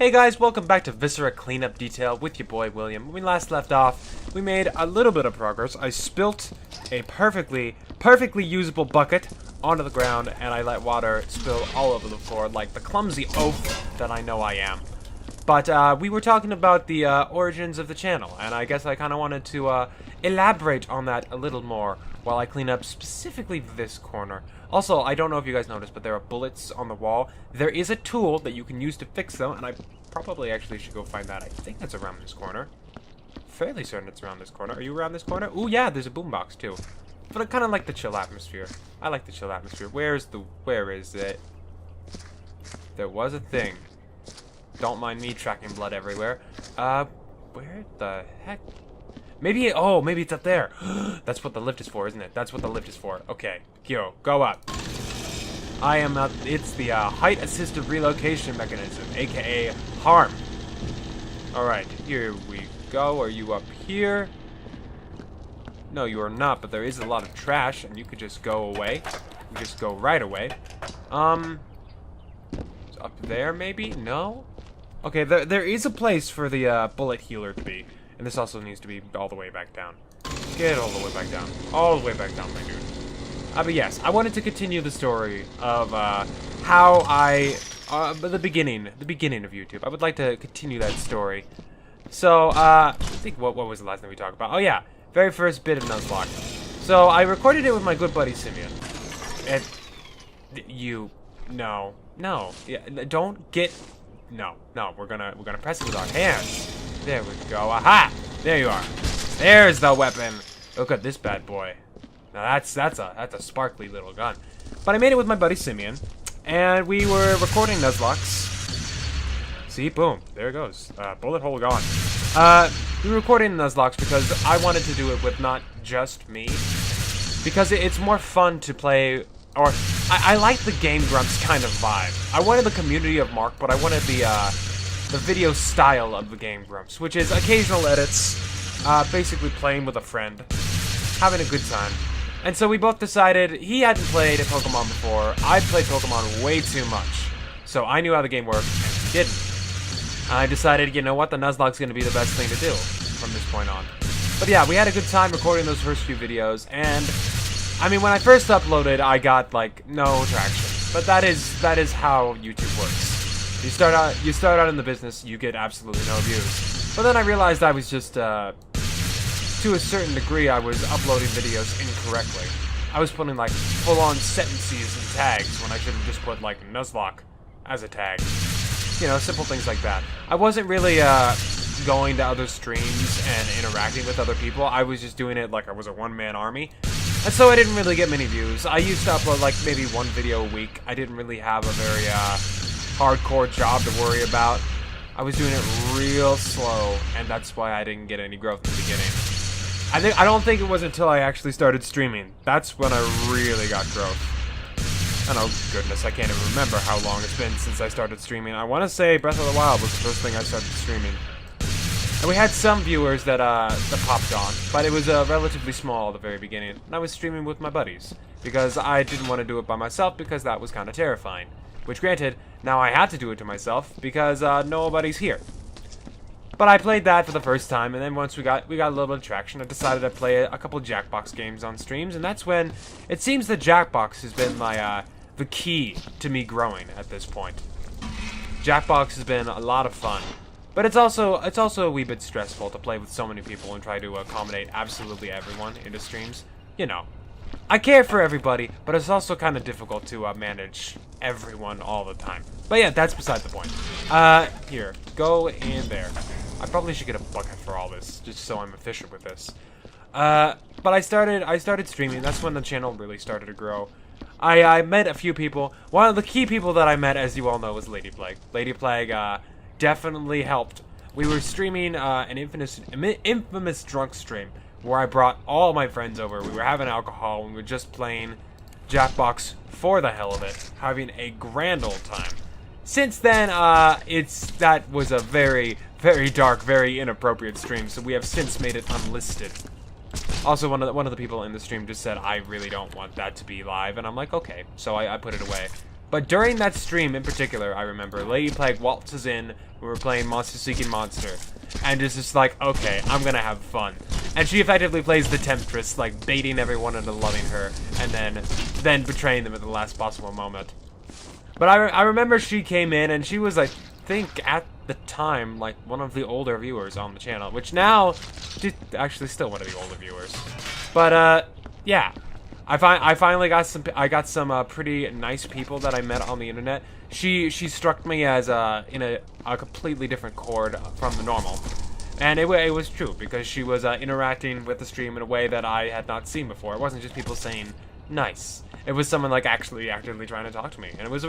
Hey guys, welcome back to Viscera Cleanup Detail with your boy William. When we last left off, we made a little bit of progress. I spilt a perfectly usable bucket onto the ground, and I let water spill all over the floor like the clumsy oaf that I know I am. But we were talking about the origins of the channel, and I guess I kind of wanted to elaborate on that a little more while I clean up specifically this corner. Also, I don't know if you guys noticed, but there are bullets on the wall. There is a tool that you can use to fix them, and I probably actually should go find that. I think that's around this corner. Fairly certain it's around this corner. Are you around this corner? Ooh, yeah, there's a boombox too. But I kind of like the chill atmosphere. I like the chill atmosphere. Where is it? There was a thing. Don't mind me tracking blood everywhere. Where the heck? Maybe it's up there. That's what the lift is for, isn't it? That's what the lift is for. Okay, go up. It's the height assisted relocation mechanism, aka HARM. Alright, here we go. Are you up here? No, you are not, but there is a lot of trash, and you could just go away. You just go right away. Up there, maybe? No? Okay, there is a place for the bullet healer to be. And this also needs to be all the way back down. Get all the way back down. All the way back down, my dude. But yes, I wanted to continue the story of how the beginning of YouTube. I would like to continue that story. So, I think, what was the last thing we talked about? Oh yeah, very first bit of Nuzlocke. So, I recorded it with my good buddy Simeon. And, no, yeah, don't get, no, we're gonna press it with our hands. There we go. Aha! There you are. There's the weapon. Look at this bad boy. Now that's a sparkly little gun. But I made it with my buddy Simeon, and we were recording Nuzlocks. See, boom, there it goes. Bullet hole gone. We were recording Nuzlocks because I wanted to do it with not just me, because it's more fun to play. Or I like the Game Grumps kind of vibe. I wanted the community of Mark, but I wanted the video style of the Game Grumps, which is occasional edits, basically playing with a friend, having a good time. And so we both decided he hadn't played Pokemon before. I'd played Pokemon way too much, so I knew how the game worked, and he didn't. I decided, you know what, the Nuzlocke's going to be the best thing to do from this point on. But yeah, we had a good time recording those first few videos, and I mean, when I first uploaded, I got like no traction. But that is how YouTube works. You start out in the business, you get absolutely no views. But then I realized I was just, to a certain degree, I was uploading videos incorrectly. I was putting, like, full-on sentences and tags when I should have just put, like, Nuzlocke as a tag. You know, simple things like that. I wasn't really, going to other streams and interacting with other people. I was just doing it like I was a one-man army. And so I didn't really get many views. I used to upload, like, maybe one video a week. I didn't really have a very, hardcore job to worry about. I was doing it real slow, and that's why I didn't get any growth in the beginning. I don't think it was until I actually started streaming. That's when I really got growth. And oh goodness, I can't even remember how long it's been since I started streaming. I want to say Breath of the Wild was the first thing I started streaming. And we had some viewers that popped on, but it was relatively small at the very beginning. And I was streaming with my buddies, because I didn't want to do it by myself, because that was kind of terrifying. Which, granted, now I had to do it to myself because nobody's here. But I played that for the first time, and then once we got a little bit of traction, I decided to play a couple of Jackbox games on streams, and that's when it seems that Jackbox has been my the key to me growing at this point. Jackbox has been a lot of fun, but it's also a wee bit stressful to play with so many people and try to accommodate absolutely everyone into streams. You know. I care for everybody, but it's also kind of difficult to manage everyone all the time. But yeah, that's beside the point. Here, go in there. I probably should get a bucket for all this, just so I'm efficient with this. But I started streaming. That's when the channel really started to grow. I met a few people. One of the key people that I met, as you all know, was Lady Plague. Lady Plague definitely helped. We were streaming an infamous drunk stream, where I brought all my friends over. We were having alcohol, and we were just playing Jackbox for the hell of it, having a grand old time. Since then, that was a very, very dark, very inappropriate stream, so we have since made it unlisted. Also, one of the people in the stream just said, I really don't want that to be live, and I'm like, okay, so I put it away. But during that stream in particular, I remember Lady Plague waltzes in. We were playing Monster Seeking Monster, and it's just like, okay, I'm gonna have fun. And she effectively plays the Temptress, like baiting everyone into loving her, and then betraying them at the last possible moment. But I remember she came in, and she was, I think, at the time, like one of the older viewers on the channel, which now she's actually still one of the older viewers. But yeah. I finally got some pretty nice people that I met on the internet. She struck me as in a completely different chord from the normal, and it was true because she was interacting with the stream in a way that I had not seen before. It wasn't just people saying nice. It was someone like actually actively trying to talk to me, and it was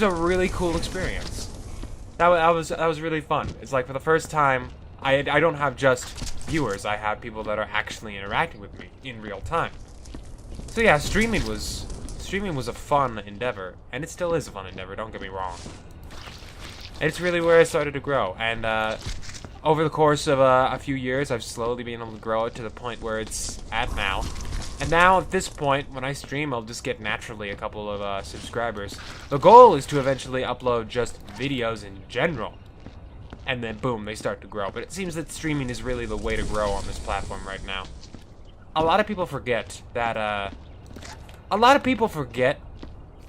a really cool experience. That was really fun. It's like for the first time I don't have just viewers. I have people that are actually interacting with me in real time. So yeah, streaming was a fun endeavor, and it still is a fun endeavor, don't get me wrong. And it's really where I started to grow, and over the course of a few years, I've slowly been able to grow it to the point where it's at now. And now, at this point, when I stream, I'll just get naturally a couple of subscribers. The goal is to eventually upload just videos in general, and then boom, they start to grow. But it seems that streaming is really the way to grow on this platform right now. A lot of people forget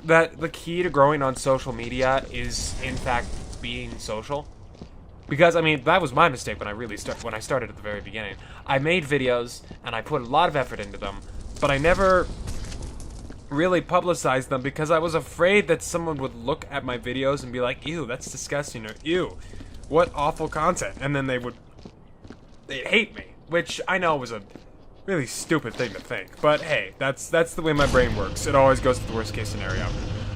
that the key to growing on social media is, in fact, being social. Because, I mean, that was my mistake when I started at the very beginning. I made videos, and I put a lot of effort into them, but I never really publicized them because I was afraid that someone would look at my videos and be like, ew, that's disgusting, or ew, what awful content, and then they'd hate me, which I know was a really stupid thing to think, but hey, that's the way my brain works. It always goes to the worst case scenario.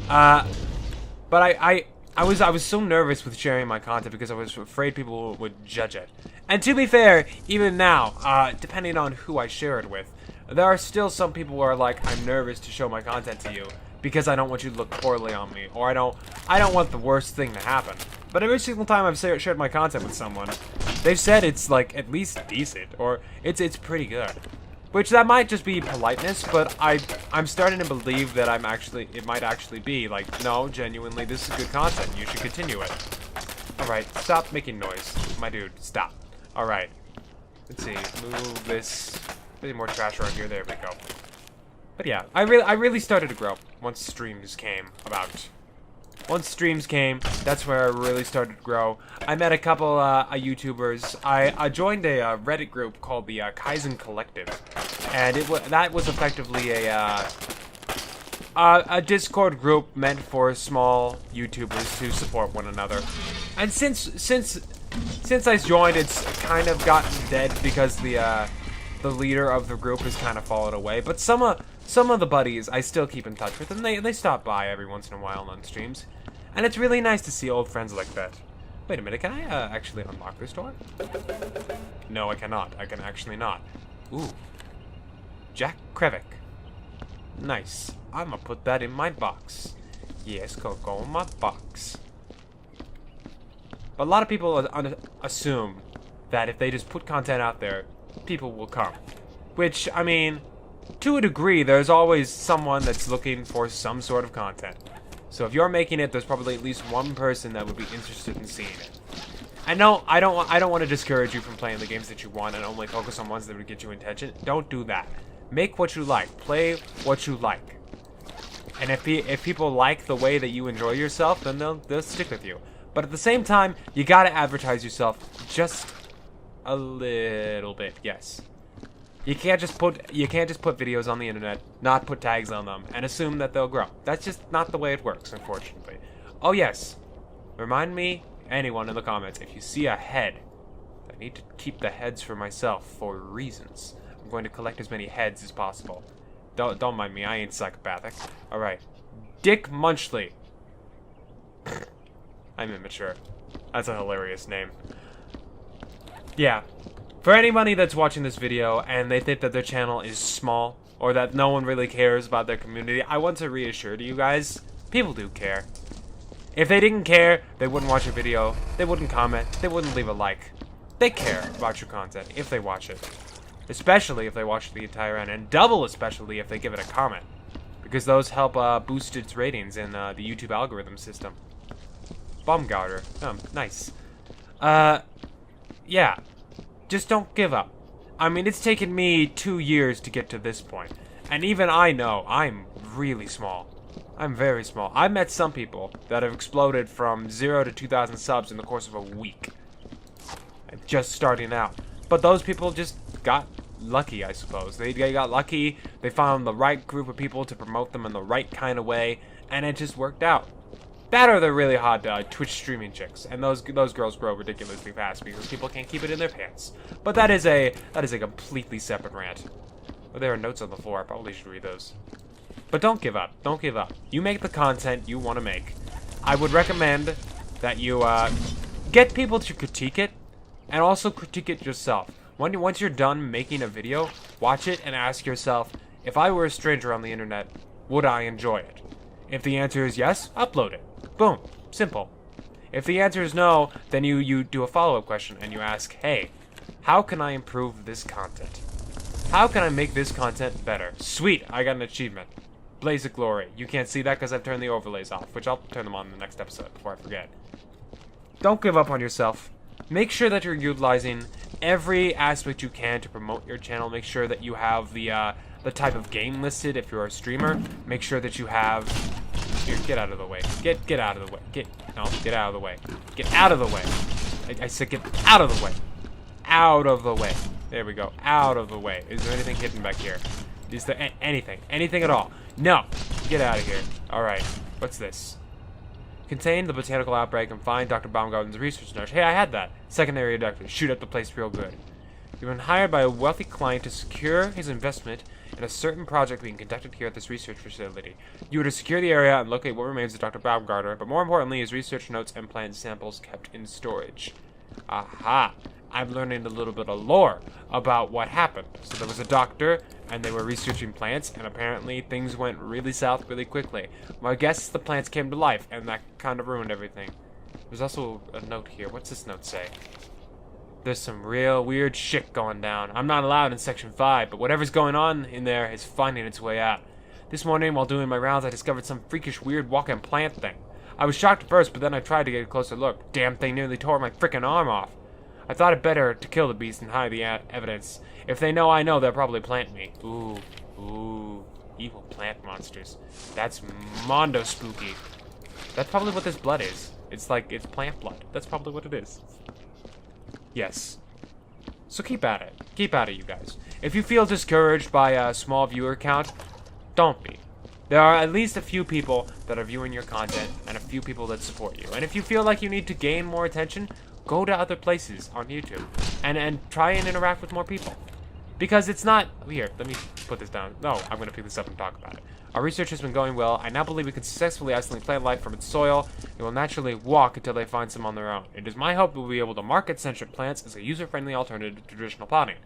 But I was so nervous with sharing my content because I was afraid people would judge it. And to be fair, even now, depending on who I share it with, there are still some people who are like, I'm nervous to show my content to you because I don't want you to look poorly on me, or I don't want the worst thing to happen. But every single time I've shared my content with someone, they've said it's like at least decent, or it's pretty good. Which that might just be politeness, but I'm starting to believe that it might actually be like, no, genuinely, this is good content. You should continue it. All right, stop making noise, my dude. Stop. All right. Let's see. Move this. Any more trash around here? There we go. But yeah, I really started to grow once streams came about. Once streams came, that's where I really started to grow. I met a couple YouTubers. I joined a Reddit group called the Kaizen Collective, and that was effectively a Discord group meant for small YouTubers to support one another. And since I joined, it's kind of gotten dead because the leader of the group has kind of fallen away. But some of the buddies I still keep in touch with, and they stop by every once in a while on streams. And it's really nice to see old friends like that. Wait a minute, can I actually unlock this door? No, I cannot. I can actually not. Ooh. Jack Krevick. Nice. I'm gonna put that in my box. Yes, go in my box. But a lot of people assume that if they just put content out there, people will come. Which, I mean, to a degree, there's always someone that's looking for some sort of content. So if you're making it, there's probably at least one person that would be interested in seeing it. I know I don't want to discourage you from playing the games that you want and only focus on ones that would get you attention. Don't do that. Make what you like. Play what you like. And if people like the way that you enjoy yourself, then they'll stick with you. But at the same time, you gotta advertise yourself just a little bit. Yes. You can't just put videos on the internet, not put tags on them, and assume that they'll grow. That's just not the way it works, unfortunately. Oh yes, remind me, anyone in the comments, if you see a head, I need to keep the heads for myself for reasons. I'm going to collect as many heads as possible. Don't mind me, I ain't psychopathic. All right, Dick Munchley. I'm immature. That's a hilarious name. Yeah. For anybody that's watching this video and they think that their channel is small or that no one really cares about their community, I want to reassure to you guys, people do care. If they didn't care, they wouldn't watch your video, they wouldn't comment, they wouldn't leave a like. They care about your content if they watch it. Especially if they watch the entire end, and double especially if they give it a comment. because those help boost its ratings in the YouTube algorithm system. Baumgartner. Nice. Yeah. Just don't give up. I mean, it's taken me 2 years to get to this point. And even I know I'm really small. I'm very small. I've met some people that have exploded from 0 to 2,000 subs in the course of a week. Just starting out. But those people just got lucky, I suppose. They got lucky. They found the right group of people to promote them in the right kind of way. And it just worked out. That or the really hot Twitch streaming chicks, and those girls grow ridiculously fast because people can't keep it in their pants. But that is a completely separate rant. Well, there are notes on the floor. I probably should read those. But don't give up. Don't give up. You make the content you want to make. I would recommend that you get people to critique it, and also critique it yourself. Once you're done making a video, watch it and ask yourself, if I were a stranger on the internet, would I enjoy it? If the answer is yes, upload it. Boom. Simple. If the answer is no, then you do a follow-up question and you ask, hey, how can I improve this content? How can I make this content better? Sweet, I got an achievement. Blaze of glory. You can't see that because I've turned the overlays off, which I'll turn them on in the next episode before I forget. Don't give up on yourself. Make sure that you're utilizing every aspect you can to promote your channel. Make sure that you have the type of game listed if you're a streamer. Make sure that you have... Here, get out of the way. Get out of the way. Get out of the way. Get out of the way. I said get out of the way. Out of the way. There we go. Out of the way. Is there anything hidden back here? Is there anything? Anything at all? No. Get out of here. Alright. What's this? Contain the botanical outbreak and find Dr. Baumgarten's research note. Hey, I had that. Secondary abductor. Shoot up the place real good. You've been hired by a wealthy client to secure his investment in a certain project being conducted here at this research facility. You are to secure the area and locate what remains of Dr. Baumgartner, but more importantly, his research notes and plant samples kept in storage. Aha! I'm learning a little bit of lore about what happened. So there was a doctor, and they were researching plants, and apparently things went really south really quickly. My guess is the plants came to life, and that kind of ruined everything. There's also a note here. What's this note say? There's some real weird shit going down. I'm not allowed in Section 5, but whatever's going on in there is finding its way out. This morning, while doing my rounds, I discovered some freakish weird walking plant thing. I was shocked at first, but then I tried to get a closer look. Damn thing nearly tore my frickin' arm off. I thought it better to kill the beast and hide the evidence. If they know I know, they'll probably plant me. Ooh, evil plant monsters. That's mondo spooky. That's probably what this blood is. It's plant blood. That's probably what it is. Yes. So keep at it. Keep at it, you guys. If you feel discouraged by a small viewer count, don't be. There are at least a few people that are viewing your content and a few people that support you. And if you feel like you need to gain more attention, go to other places on YouTube and try and interact with more people. Because it's not... Here, let me put this down. No, I'm going to pick this up and talk about it. Our research has been going well. I now believe we can successfully isolate plant life from its soil. It will naturally walk until they find some on their own. It is my hope we'll be able to market sentient plants as a user-friendly alternative to traditional potting.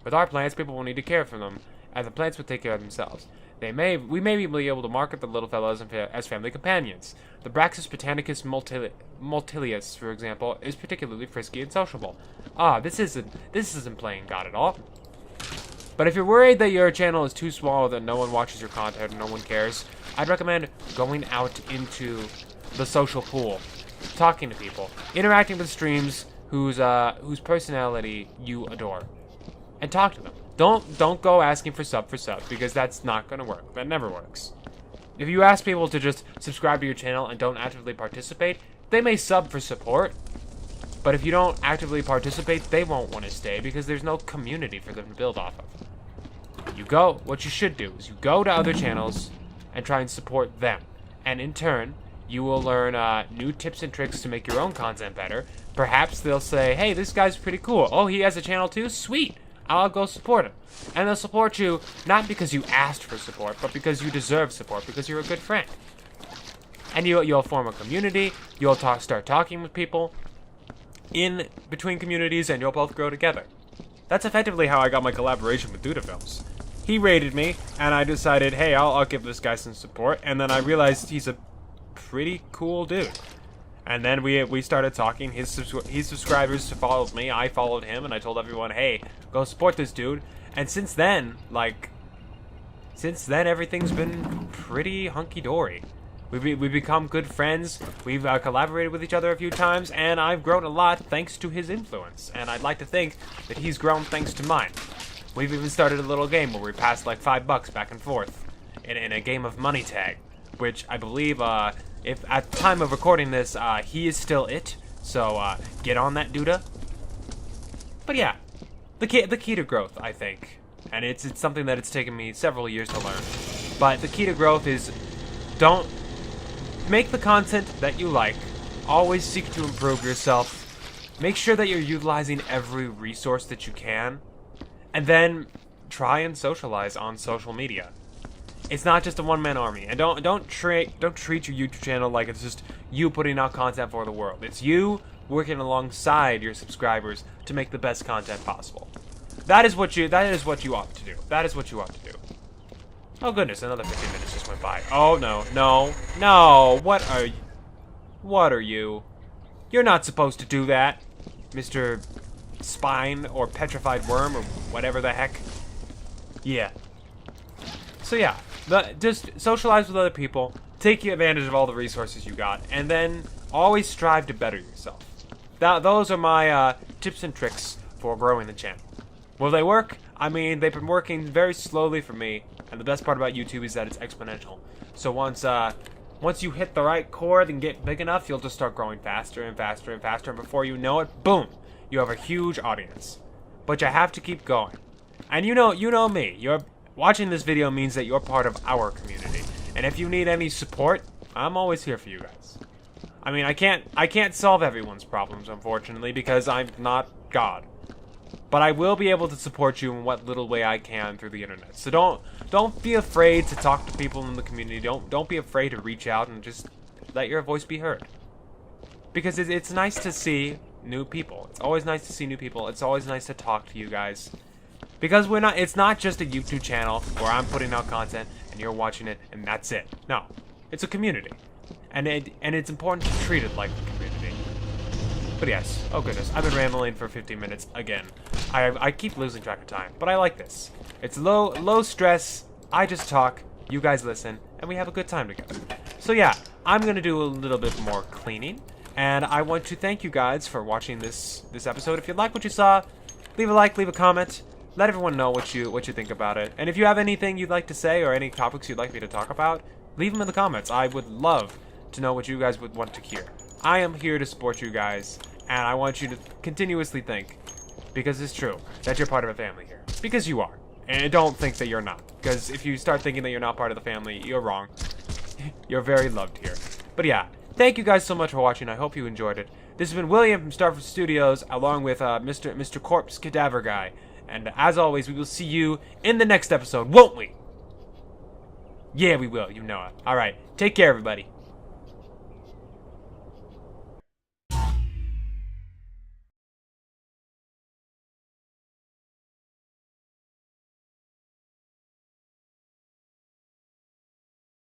With our plants, people will need to care for them, and the plants will take care of themselves. We may be able to market the little fellows as family companions. The Braxus botanicus multilius, for example, is particularly frisky and sociable. This isn't playing God at all. But if you're worried that your channel is too small, that no one watches your content and no one cares, I'd recommend going out into the social pool, talking to people, interacting with streams whose personality you adore, and talk to them. Don't go asking for sub, because that's not gonna work. That never works. If you ask people to just subscribe to your channel and don't actively participate, they may sub for support, but if you don't actively participate, they won't want to stay because there's no community for them to build off of. What you should do is you go to other channels and try and support them. And in turn, you will learn new tips and tricks to make your own content better. Perhaps they'll say, hey, this guy's pretty cool. Oh, he has a channel too? Sweet. I'll go support him. And they'll support you not because you asked for support, but because you deserve support, because you're a good friend. And you'll form a community. You'll start talking with people in between communities, and you'll both grow together. That's effectively how I got my collaboration with Duda Films. He rated me, and I decided, hey, I'll give this guy some support, and then I realized he's a pretty cool dude. And then we started talking. His subscribers followed me, I followed him, and I told everyone, hey, go support this dude. And since then, like, since then, everything's been pretty hunky-dory. We've become good friends, we've collaborated with each other a few times, and I've grown a lot thanks to his influence, and I'd like to think that he's grown thanks to mine. We've even started a little game where we passed like $5 back and forth in a game of money tag, which I believe, if at the time of recording this, he is still it, so get on that, duda. But yeah, the key to growth, I think, and it's something that it's taken me several years to learn, but the key to growth is don't make the content that you like, always seek to improve yourself, make sure that you're utilizing every resource that you can, and then try and socialize on social media. It's not just a one-man army, and don't treat your YouTube channel like it's just you putting out content for the world. It's you working alongside your subscribers to make the best content possible. That is what you ought to do. That is what you ought to do. Oh goodness, another 15 minutes just went by. Oh no. What are you? You're not supposed to do that, Mr. Spine or Petrified Worm or whatever the heck. Yeah. So yeah, just socialize with other people, take advantage of all the resources you got, and then always strive to better yourself. Those are my tips and tricks for growing the channel. Will they work? I mean, they've been working very slowly for me, and the best part about YouTube is that it's exponential. So once you hit the right chord and get big enough, you'll just start growing faster and faster and faster, and before you know it, boom, you have a huge audience. But you have to keep going. And you know me. Watching this video means that you're part of our community, and if you need any support, I'm always here for you guys. I mean, I can't solve everyone's problems, unfortunately, because I'm not God. But I will be able to support you in what little way I can through the internet. So don't be afraid to talk to people in the community. Don't be afraid to reach out and just let your voice be heard. Because it's nice to see new people. It's always nice to see new people. It's always nice to talk to you guys. Because it's not just a YouTube channel where I'm putting out content and you're watching it and that's it. No, it's a community. And it's important to treat it like a community. But yes, oh goodness, I've been rambling for 15 minutes again. I keep losing track of time, but I like this. It's low stress, I just talk, you guys listen, and we have a good time together. So yeah, I'm gonna do a little bit more cleaning, and I want to thank you guys for watching this episode. If you like what you saw, leave a like, leave a comment, let everyone know what you think about it. And if you have anything you'd like to say or any topics you'd like me to talk about, leave them in the comments. I would love to know what you guys would want to hear. I am here to support you guys, and I want you to continuously think, because it's true, that you're part of a family here. Because you are. And don't think that you're not. Because if you start thinking that you're not part of the family, you're wrong. You're very loved here. But yeah, thank you guys so much for watching. I hope you enjoyed it. This has been William from Starfruit Studios, along with Mr. Corpse Cadaver Guy. And as always, we will see you in the next episode, won't we? Yeah, we will. You know it. Alright, take care, everybody.